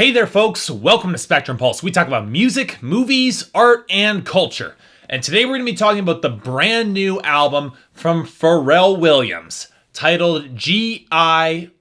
Hey there folks, welcome to Spectrum Pulse. We talk about music, movies, art, and culture. And today we're going to be talking about the brand new album from Pharrell Williams, titled G-I-R-L.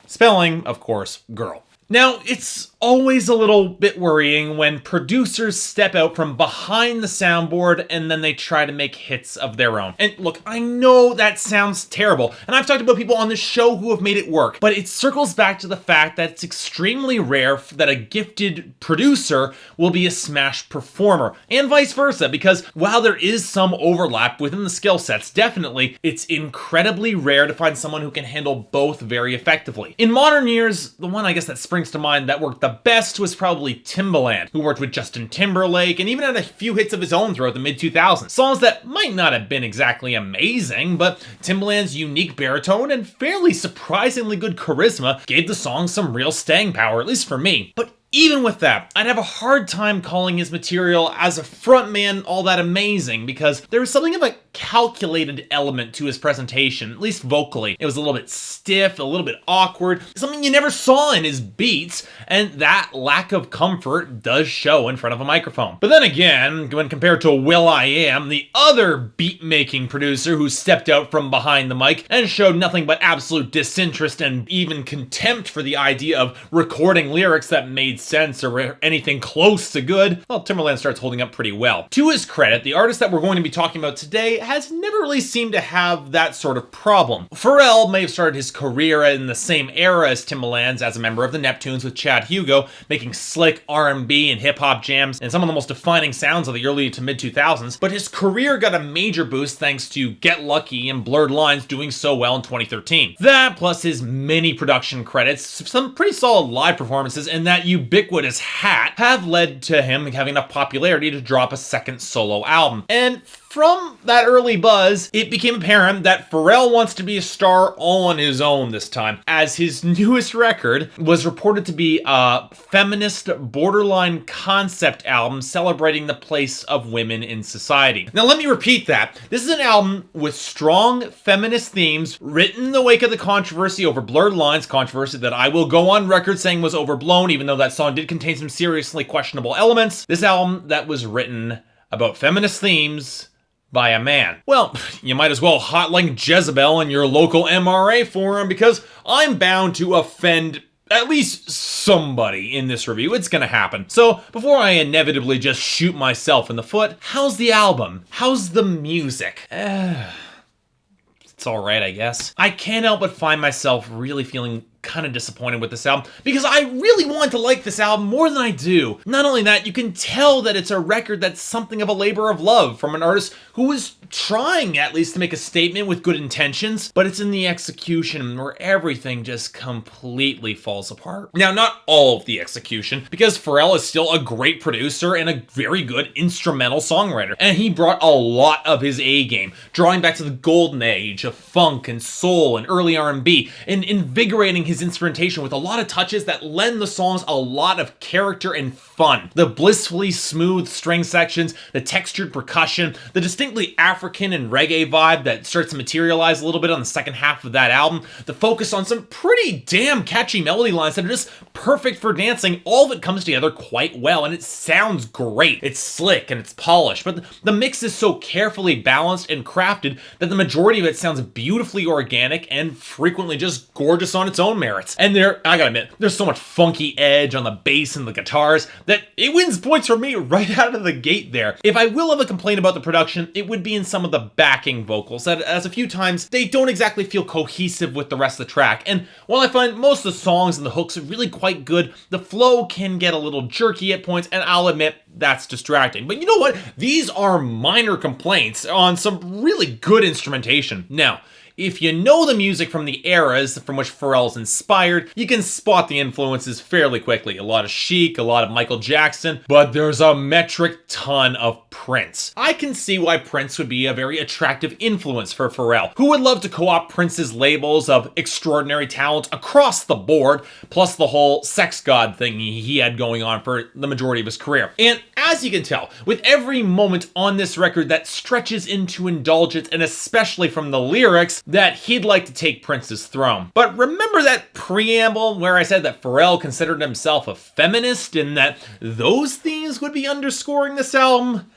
Spelling, of course, girl. Now, it's always a little bit worrying when producers step out from behind the soundboard and then they try to make hits of their own. And look, I know that sounds terrible, and I've talked about people on this show who have made it work, but it circles back to the fact that it's extremely rare that a gifted producer will be a smash performer, and vice versa, because while there is some overlap within the skill sets, definitely, it's incredibly rare to find someone who can handle both very effectively. In modern years, the one I guess that springs to mind that worked the best was probably Timbaland, who worked with Justin Timberlake and even had a few hits of his own throughout the mid-2000s. Songs that might not have been exactly amazing, but Timbaland's unique baritone and fairly surprisingly good charisma gave the song some real staying power, at least for me. But even with that, I'd have a hard time calling his material as a frontman all that amazing, because there was something of a calculated element to his presentation, at least vocally. It was a little bit stiff, a little bit awkward, something you never saw in his beats, and that lack of comfort does show in front of a microphone. But then again, when compared to will.i.am, the other beat-making producer who stepped out from behind the mic and showed nothing but absolute disinterest and even contempt for the idea of recording lyrics that made sense or anything close to good, well, Timbaland starts holding up pretty well. To his credit, the artist that we're going to be talking about today has never really seemed to have that sort of problem. Pharrell may have started his career in the same era as Timbaland's as a member of the Neptunes with Chad Hugo, making slick R&B and hip-hop jams and some of the most defining sounds of the early to mid-2000s, but his career got a major boost thanks to Get Lucky and Blurred Lines doing so well in 2013. That, plus his many production credits, some pretty solid live performances, and that ubiquitous hat have led to him having enough popularity to drop a second solo album. And from that early buzz, it became apparent that Pharrell wants to be a star all on his own this time, as his newest record was reported to be a feminist borderline concept album celebrating the place of women in society. Now let me repeat that. This is an album with strong feminist themes written in the wake of the controversy over Blurred Lines, controversy that I will go on record saying was overblown, even though that song did contain some seriously questionable elements. This album that was written about feminist themes by a man. Well, you might as well hotline Jezebel in your local MRA forum, because I'm bound to offend at least somebody in this review. It's gonna happen. So before I inevitably just shoot myself in the foot, how's the album? How's the music? It's alright, I guess. I can't help but find myself really feeling kind of disappointed with this album, because I really want to like this album more than I do. Not only that, you can tell that it's a record that's something of a labor of love from an artist who was trying at least to make a statement with good intentions, but it's in the execution where everything just completely falls apart. Now, not all of the execution, because Pharrell is still a great producer and a very good instrumental songwriter, and he brought a lot of his A game, drawing back to the golden age of funk and soul and early R&B, and invigorating his instrumentation with a lot of touches that lend the songs a lot of character and fun. The blissfully smooth string sections, the textured percussion, the distinctly African and reggae vibe that starts to materialize a little bit on the second half of that album, the focus on some pretty damn catchy melody lines that are just perfect for dancing, all of it comes together quite well, and it sounds great. It's slick and it's polished, but the mix is so carefully balanced and crafted that the majority of it sounds beautifully organic and frequently just gorgeous on its own merits. And I gotta admit, there's so much funky edge on the bass and the guitars that it wins points for me right out of the gate there. If I will have a complaint about the production, it would be in some of the backing vocals, that as a few times they don't exactly feel cohesive with the rest of the track. And while I find most of the songs and the hooks are really quite good, the flow can get a little jerky at points, and I'll admit that's distracting. But you know what? These are minor complaints on some really good instrumentation. Now, if you know the music from the eras from which Pharrell's inspired, you can spot the influences fairly quickly. A lot of Chic, a lot of Michael Jackson, but there's a metric ton of Prince. I can see why Prince would be a very attractive influence for Pharrell, who would love to co-opt Prince's labels of extraordinary talent across the board, plus the whole sex god thing he had going on for the majority of his career. And as you can tell, with every moment on this record that stretches into indulgence, and especially from the lyrics, that he'd like to take Prince's throne. But remember that preamble where I said that Pharrell considered himself a feminist and that those themes would be underscoring this album?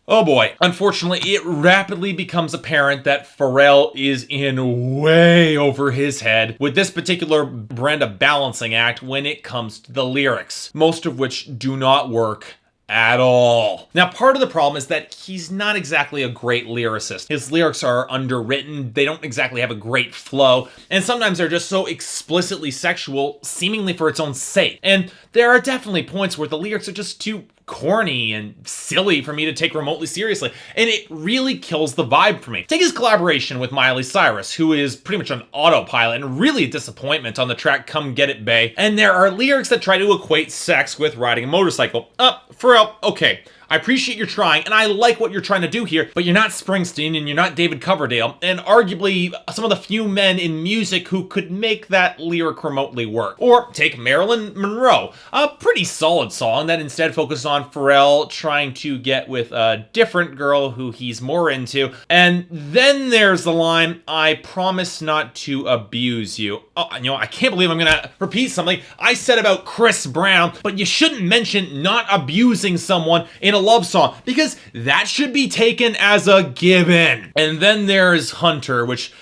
Oh boy. Unfortunately, it rapidly becomes apparent that Pharrell is in way over his head with this particular brand of balancing act when it comes to the lyrics, most of which do not work at all. Now, part of the problem is that he's not exactly a great lyricist. His lyrics are underwritten, they don't exactly have a great flow, and sometimes they're just so explicitly sexual, seemingly for its own sake. And there are definitely points where the lyrics are just too corny and silly for me to take remotely seriously, and it really kills the vibe for me. Take his collaboration with Miley Cyrus, who is pretty much on autopilot and really a disappointment on the track Come Get It Bae, and there are lyrics that try to equate sex with riding a motorcycle. Pharrell, okay, I appreciate you're trying, and I like what you're trying to do here, but you're not Springsteen and you're not David Coverdale, and arguably some of the few men in music who could make that lyric remotely work. Or take Marilyn Monroe, a pretty solid song that instead focuses on Pharrell trying to get with a different girl who he's more into, and then there's the line, I promise not to abuse you. Oh, I can't believe I'm gonna repeat something I said about Chris Brown, but you shouldn't mention not abusing someone in a love song, because that should be taken as a given. And then there's Hunter, which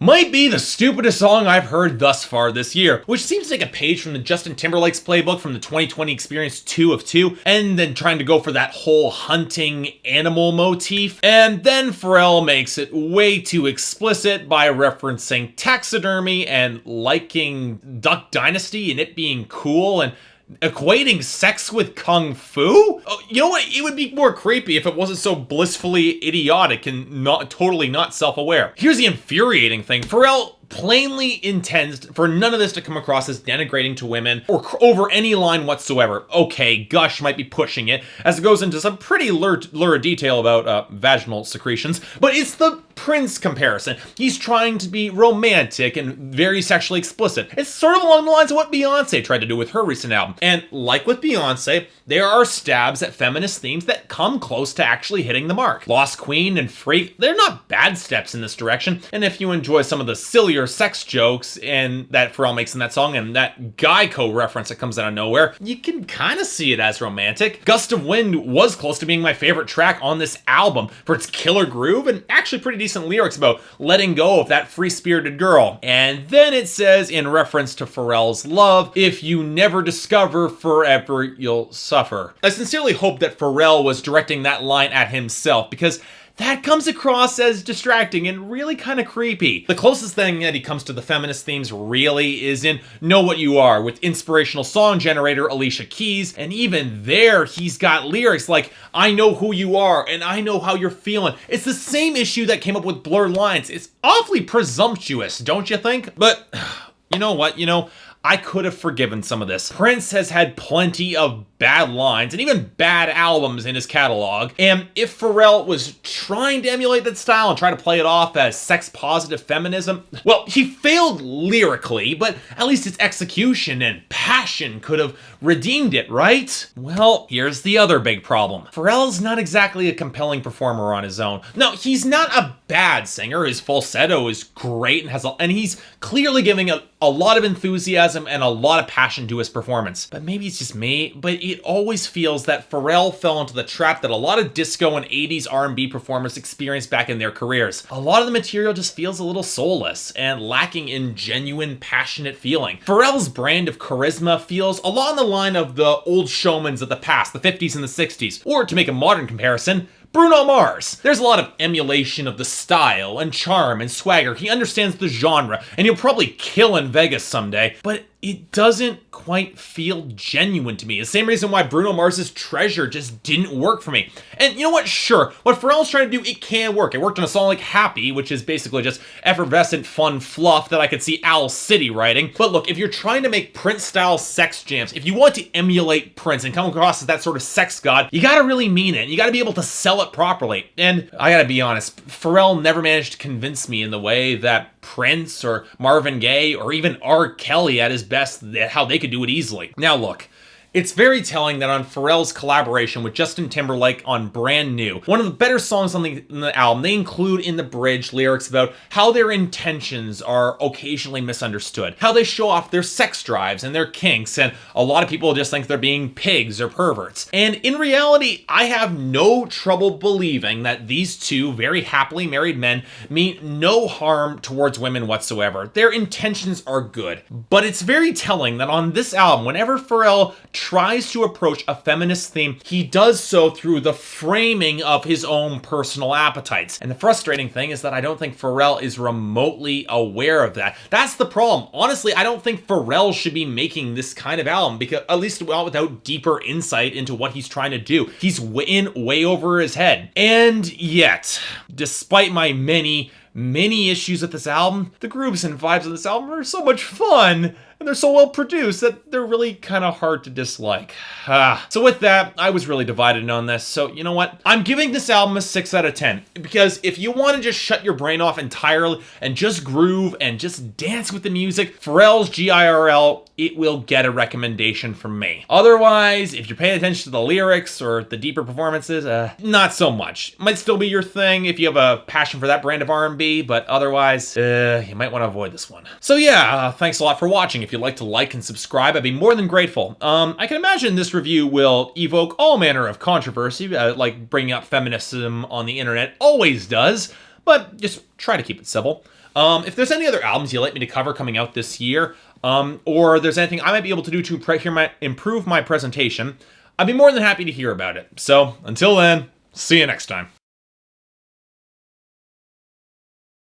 might be the stupidest song I've heard thus far this year, which seems to take a page from the Justin Timberlake's playbook from the 2020 Experience 2 of 2, and then trying to go for that whole hunting animal motif. And then Pharrell makes it way too explicit by referencing taxidermy and liking Duck Dynasty and it being cool, and equating sex with kung fu? Oh, you know what? It would be more creepy if it wasn't so blissfully idiotic and totally not self-aware. Here's the infuriating thing. Pharrell plainly intends for none of this to come across as denigrating to women or over any line whatsoever. Okay, Gush might be pushing it, as it goes into some pretty lurid detail about vaginal secretions, but it's the Prince comparison. He's trying to be romantic and very sexually explicit. It's sort of along the lines of what Beyonce tried to do with her recent album. And like with Beyonce, there are stabs at feminist themes that come close to actually hitting the mark. Lost Queen and Freak, they're not bad steps in this direction, and if you enjoy some of the sillier sex jokes and that Pharrell makes in that song and that Geico reference that comes out of nowhere, you can kind of see it as romantic. Gust of Wind was close to being my favorite track on this album for its killer groove and actually pretty decent lyrics about letting go of that free-spirited girl. And then it says, in reference to Pharrell's love, if you never discover forever, you'll suffer. I sincerely hope that Pharrell was directing that line at himself, because that comes across as distracting and really kind of creepy. The closest thing that he comes to the feminist themes really is in Know What You Are with inspirational song generator Alicia Keys, and even there he's got lyrics like I know who you are and I know how you're feeling. It's the same issue that came up with Blurred Lines. It's awfully presumptuous, don't you think? But you know what, I could have forgiven some of this. Prince has had plenty of bad lines and even bad albums in his catalog, and if Pharrell was trying to emulate that style and try to play it off as sex-positive feminism, well, he failed lyrically, but at least his execution and passion could have redeemed it, right? Well, here's the other big problem. Pharrell's not exactly a compelling performer on his own. No, he's not a bad singer. His falsetto is great and he's clearly giving a lot of enthusiasm and a lot of passion to his performance. But maybe it's just me, but it always feels that Pharrell fell into the trap that a lot of disco and 80s R&B performers experienced back in their careers. A lot of the material just feels a little soulless and lacking in genuine, passionate feeling. Pharrell's brand of charisma feels a lot on the line of the old showmans of the past, the 50s and the 60s. Or to make a modern comparison, Bruno Mars. There's a lot of emulation of the style and charm and swagger. He understands the genre, and he'll probably kill in Vegas someday, but it doesn't quite feel genuine to me. The same reason why Bruno Mars's Treasure just didn't work for me. And you know what? Sure, what Pharrell's trying to do, it can work. It worked on a song like Happy, which is basically just effervescent, fun fluff that I could see Owl City writing. But look, if you're trying to make Prince-style sex jams, if you want to emulate Prince and come across as that sort of sex god, you gotta really mean it. You gotta be able to sell it properly. And I gotta be honest, Pharrell never managed to convince me in the way that Prince or Marvin Gaye or even R. Kelly at his best, how they could do it easily. Now look, It's very telling that on Pharrell's collaboration with Justin Timberlake on Brand New, one of the better songs on the album, they include in the bridge lyrics about how their intentions are occasionally misunderstood, how they show off their sex drives and their kinks, and a lot of people just think they're being pigs or perverts. And in reality, I have no trouble believing that these two very happily married men mean no harm towards women whatsoever. Their intentions are good. But it's very telling that on this album, whenever Pharrell tries to approach a feminist theme, he does so through the framing of his own personal appetites. And the frustrating thing is that I don't think Pharrell is remotely aware of that. That's the problem. Honestly, I don't think Pharrell should be making this kind of album, because at least without deeper insight into what he's trying to do. He's in way over his head. And yet, despite my many issues with this album, the grooves and vibes of this album are so much fun, and they're so well produced that they're really kind of hard to dislike. So with that, I was really divided on this. So you know what? I'm giving this album a 6 out of 10. Because if you want to just shut your brain off entirely and just groove and just dance with the music, Pharrell's GIRL, it will get a recommendation from me. Otherwise, if you're paying attention to the lyrics or the deeper performances, not so much. Might still be your thing if you have a passion for that brand of R&B, but otherwise, you might want to avoid this one. So yeah, thanks a lot for watching. If you'd like to like and subscribe, I'd be more than grateful. I can imagine this review will evoke all manner of controversy, like bringing up feminism on the internet always does, but just try to keep it civil. If there's any other albums you'd like me to cover coming out this year, or there's anything I might be able to do to improve my presentation, I'd be more than happy to hear about it. So until then, see you next time.